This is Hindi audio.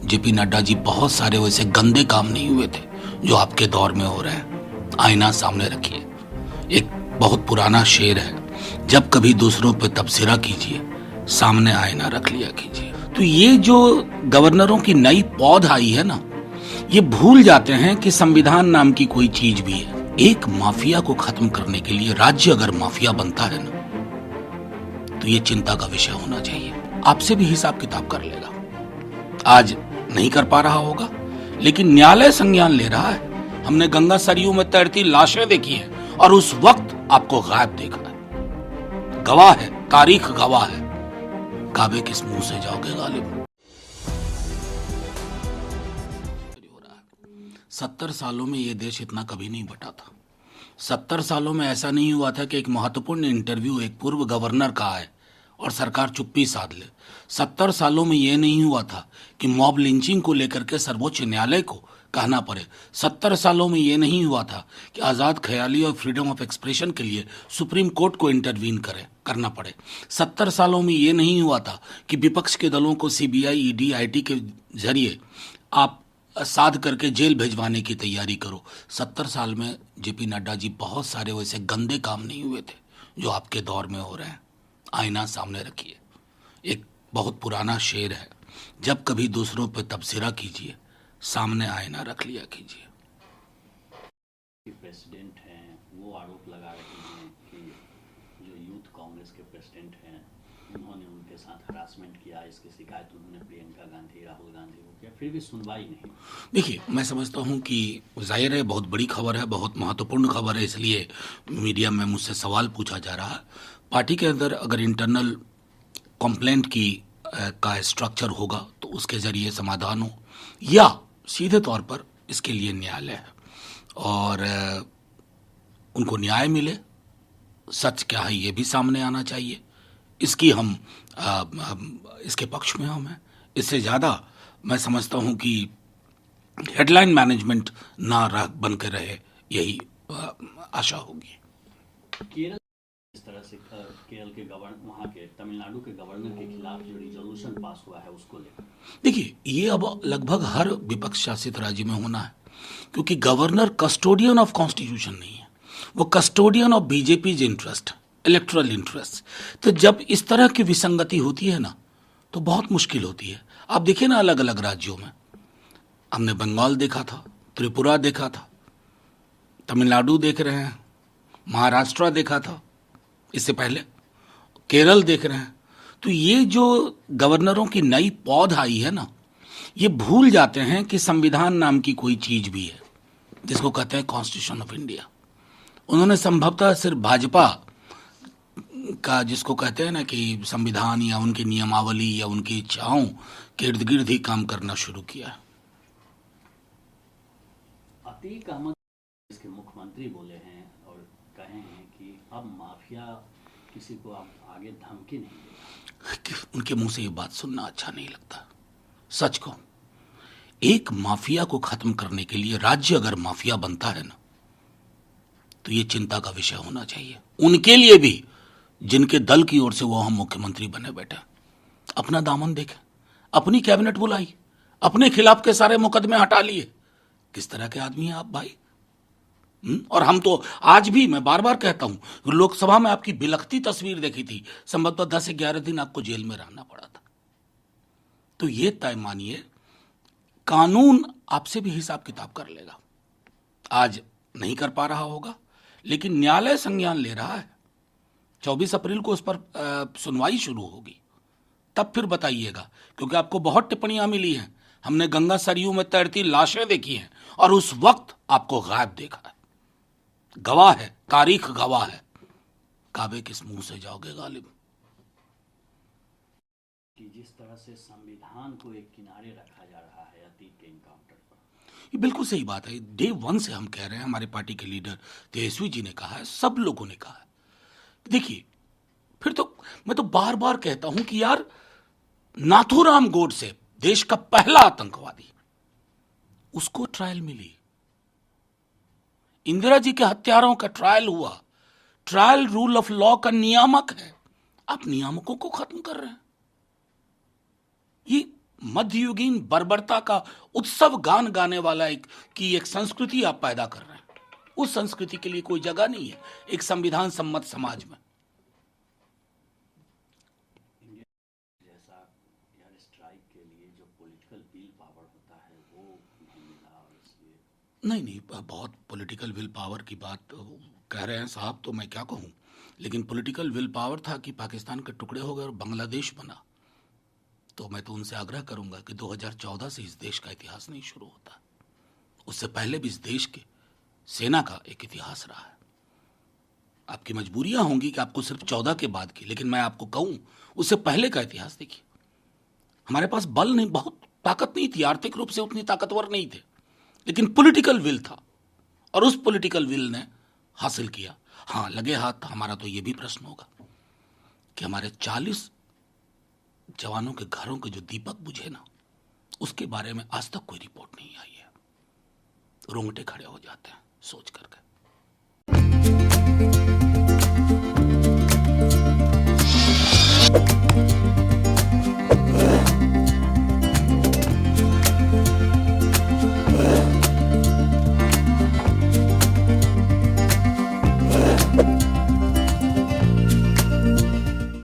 जेपी नड्डा जी, बहुत सारे वैसे गंदे काम नहीं हुए थे जो आपके दौर में हो रहे हैं। आईना सामने रखिए। एक बहुत पुराना शेर है, जब कभी दूसरों पे तबसरा कीजिए, सामने आईना रख लिया कीजिए। तो ये जो गवर्नरों की नई पौध आई है ना, ये भूल जाते हैं कि संविधान नाम की कोई चीज भी है। एक माफिया को खत्म करने के लिए राज्य अगर माफिया बनता है ना, तो ये चिंता का विषय होना चाहिए। आपसे भी हिसाब किताब कर लेगा। आज नहीं कर पा रहा होगा, लेकिन न्यायालय संज्ञान ले रहा है। हमने गंगा सरयू में तैरती लाशें देखी हैं और उस वक्त आपको गायब देखा है। गवाह है, तारीख गवाह है। काबे किस मुंह से जाओगे गालिब? 70 सालों में यह देश इतना कभी नहीं बटा था। 70 सालों में ऐसा नहीं हुआ था कि एक महत्वपूर्ण इंटरव्यू एक पूर्व गवर्नर का आए और सरकार चुप्पी साध ले। 70 सालों में यह नहीं हुआ था कि मॉब लिंचिंग को लेकर के सर्वोच्च न्यायालय को कहना पड़े। 70 सालों में यह नहीं हुआ था कि आज़ाद ख्याली और फ्रीडम ऑफ एक्सप्रेशन के लिए सुप्रीम कोर्ट को इंटरवीन करना पड़े। 70 सालों में यह नहीं हुआ था कि विपक्ष के दलों को सीबीआई, ईडी, आईटी के जरिए आप साध करके जेल भेजवाने की तैयारी करो। 70 साल में जेपी नड्डा जी, बहुत सारे वैसे गंदे काम नहीं हुए थे जो आपके दौर में हो रहे हैं। आईना सामने रखिए। एक बहुत पुराना शेर है, जब कभी दूसरों पे तबसरा कीजिए, सामने आईना रख लिया कीजिए। प्रेसिडेंट हैं वो आरोप लगा रहे हैं कि जो यूथ कांग्रेस के प्रेसिडेंट हैं उन्होंने उनके साथ हरासमेंट किया। इसकी शिकायत उन्होंने प्रियंका गांधी, राहुल गांधी को किया, फिर भी सुनवाई नहीं। देखिए, मैं समझता हूं कि जाहिर है बहुत बड़ी खबर है, बहुत महत्वपूर्ण खबर है, इसलिए मीडिया में मुझसे सवाल पूछा जा रहा है। पार्टी के अंदर अगर इंटरनल कंप्लेंट का स्ट्रक्चर होगा तो उसके जरिए समाधान हो, या सीधे तौर पर इसके लिए न्यायालय है और उनको न्याय मिले। सच क्या है ये भी सामने आना चाहिए। इसकी इसके पक्ष में हम हैं। इससे ज़्यादा मैं समझता हूं कि हेडलाइन मैनेजमेंट ना बन के रहे, यही आशा होगी। केरल इस तरह से केरल के गवर्नर, वहाँ के तमिलनाडु के गवर्नर के खिलाफ जो रिजोल्यूशन पास हुआ है उसको लेकर, देखिए, ये अब लगभग हर विपक्ष शासित राज्य में होना है, क्योंकि गवर्नर कस्टोडियन ऑफ कॉन्स्टिट्यूशन नहीं है, वो custodian of BJP interest, electoral interest. तो जब इस तरह की विसंगति होती है ना, तो बहुत मुश्किल होती है। आप देखिए ना, अलग अलग राज्यों में हमने बंगाल देखा था, त्रिपुरा देखा था, तमिलनाडु देख रहे हैं, महाराष्ट्र देखा था, इससे पहले केरल देख रहे हैं। तो ये जो गवर्नरों की नई पौध आई है ना, ये भूल जाते हैं कि संविधान नाम की कोई चीज भी है, जिसको कहते हैं कॉन्स्टिट्यूशन ऑफ इंडिया। उन्होंने संभवतः सिर्फ भाजपा का, जिसको कहते हैं ना कि संविधान या उनकी नियमावली या उनकी इच्छाओं के इर्द गिर्द ही काम करना शुरू किया। अतीक अहमद इसके मुख्यमंत्री बोले हैं और कहे हैं कि अब माफिया किसी को अब आगे धमकी नहीं देगा। उनके मुंह से ये बात सुनना अच्छा नहीं लगता। सच को, एक माफिया को खत्म करने के लिए राज्य अगर माफिया बनता है ना, तो ये चिंता का विषय होना चाहिए उनके लिए भी, जिनके दल की ओर से वो हम मुख्यमंत्री बने बैठे। अपना दामन देखें, अपनी कैबिनेट बुलाई, अपने खिलाफ के सारे मुकदमे हटा लिए। किस तरह के आदमी हैं आप भाई? और हम तो आज भी, मैं बार बार कहता हूं, लोकसभा में आपकी बिलखती तस्वीर देखी थी, संभवतः 10-11 दिन आपको जेल में रहना पड़ा था। तो ये तय मानिए, कानून आपसे भी हिसाब किताब कर लेगा। आज नहीं कर पा रहा होगा, लेकिन न्यायालय संज्ञान ले रहा है। 24 अप्रैल को उस पर सुनवाई शुरू होगी, तब फिर बताइएगा, क्योंकि आपको बहुत टिप्पणियां मिली हैं। हमने गंगा सरयू में तैरती लाशें देखी हैं और उस वक्त आपको गायब देखा है। गवाह है, तारीख गवाह है। काबे किस मुंह से जाओगे गालिब? कि जिस तरह से संविधान को एक किनारे रखा जा रहा है अतीक के इनकाउंटर पर, ये बिल्कुल सही बात है। डे 1 से हम कह रहे हैं, हमारे पार्टी के लीडर तेजस्वी जी ने कहा है, सब लोगों ने कहा है। देखिए, फिर तो मैं तो बार बार कहता हूं कि यार, नाथूराम गोडसे, देश का पहला आतंकवादी, उसको ट्रायल मिली। इंदिरा जी के हत्यारों का ट्रायल हुआ। ट्रायल रूल ऑफ लॉ का नियामक है। आप नियामकों को खत्म कर रहे हैं। ये मध्ययुगीन बर्बरता का उत्सव गान गाने वाला एक संस्कृति आप पैदा कर रहे हैं। उस संस्कृति के लिए कोई जगह नहीं है एक संविधान सम्मत समाज में। जैसा यार स्ट्राइक के लिए जो पॉलिटिकल विल पावर होता है वो नहीं मिला, और इसलिए नहीं, बहुत पॉलिटिकल विल पावर की बात कह रहे हैं साहब, तो मैं क्या कहूं। लेकिन पॉलिटिकल विल पावर था कि पाकिस्तान के टुकड़े हो गए और बांग्लादेश बना। तो मैं तो उनसे आग्रह करूंगा कि 2014 से इस देश का इतिहास नहीं शुरू होता, उससे पहले भी इस देश के सेना का एक इतिहास रहा है। आपकी मजबूरियां होंगी कि आपको सिर्फ 14 के बाद की, लेकिन मैं आपको कहूं उससे पहले का इतिहास देखिए। हमारे पास बल नहीं, बहुत ताकत नहीं थी, आर्थिक रूप से उतनी ताकतवर नहीं थे, लेकिन पॉलिटिकल विल था और उस पॉलिटिकल विल ने हासिल किया। हाँ, लगे हाथ हमारा तो यह भी प्रश्न होगा कि हमारे 40 जवानों के घरों के जो दीपक बुझे ना, उसके बारे में आज तक कोई रिपोर्ट नहीं आई है। रोंगटे खड़े हो जाते हैं सोच करके।